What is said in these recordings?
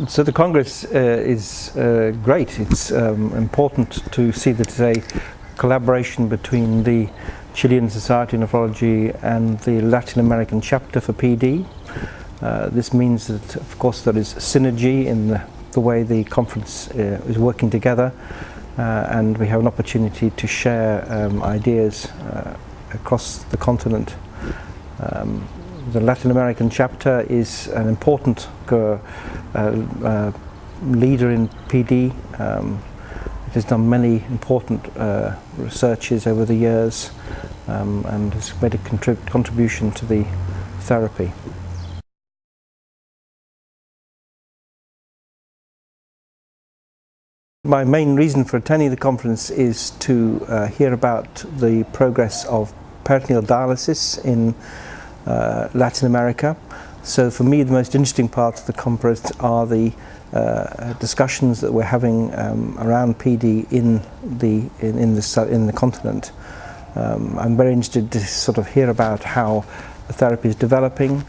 So the Congress is great. It's important to see that it's a collaboration between the Chilean Society of Nephrology and the Latin American chapter for PD. This means that, of course, there is synergy in the way the conference is working together, and we have an opportunity to share ideas across the continent. The Latin American chapter is an important leader in PD. It has done many important researches over the years and has made a contribution to the therapy. My main reason for attending the conference is to hear about the progress of peritoneal dialysis in Latin America. So for me, the most interesting parts of the conference are the discussions that we're having around PD in the continent. I'm very interested to sort of hear about how the therapy is developing,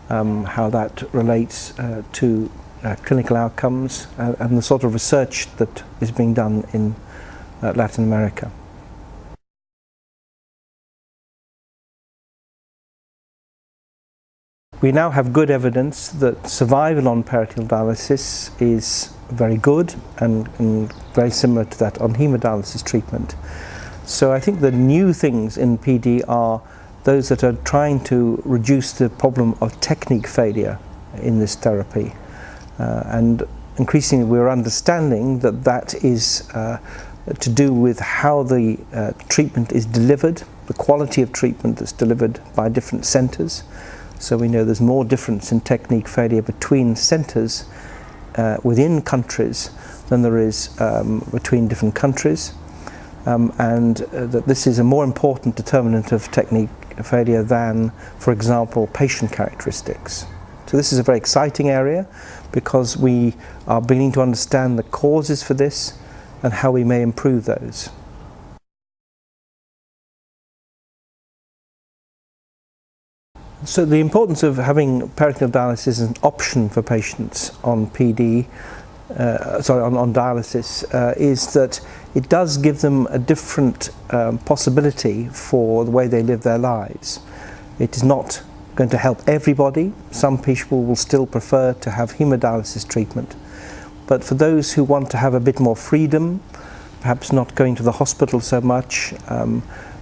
how that relates to clinical outcomes, and the sort of research that is being done in Latin America. We now have good evidence that survival on peritoneal dialysis is very good and very similar to that on hemodialysis treatment. So I think the new things in PD are those that are trying to reduce the problem of technique failure in this therapy. And increasingly we're understanding that that is to do with how the treatment is delivered, the quality of treatment that's delivered by different centres. So we know there's more difference in technique failure between centres within countries than there is between different countries, and that this is a more important determinant of technique failure than, for example, patient characteristics. So this is a very exciting area because we are beginning to understand the causes for this and how we may improve those. So the importance of having peritoneal dialysis as an option for patients on PD, on dialysis, is that it does give them a different possibility for the way they live their lives. It is not going to help everybody. Some people will still prefer to have hemodialysis treatment. But for those who want to have a bit more freedom, perhaps not going to the hospital so much,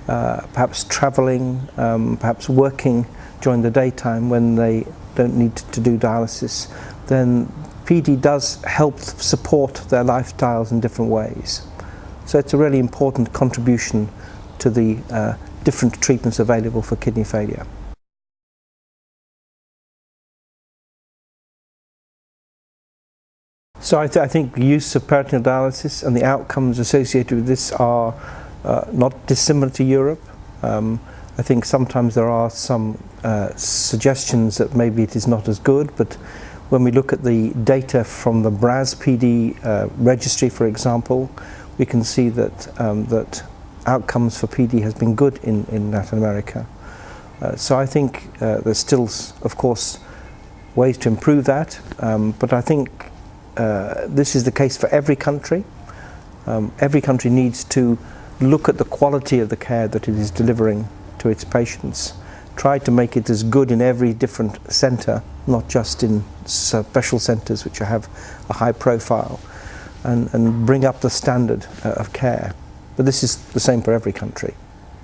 perhaps travelling, perhaps working during the daytime when they don't need to do dialysis, then PD does help support their lifestyles in different ways. So it's a really important contribution to the different treatments available for kidney failure. So I think the use of peritoneal dialysis and the outcomes associated with this are not dissimilar to Europe. I think sometimes there are some suggestions that maybe it is not as good, but when we look at the data from the BRAS-PD registry, for example, we can see that that outcomes for PD has been good in Latin America. So I think there's still, of course, ways to improve that, but I think this is the case for every country. Every country needs to look at the quality of the care that it is delivering to its patients, try to make it as good in every different centre, not just in special centres which have a high profile, and bring up the standard of care. But this is the same for every country.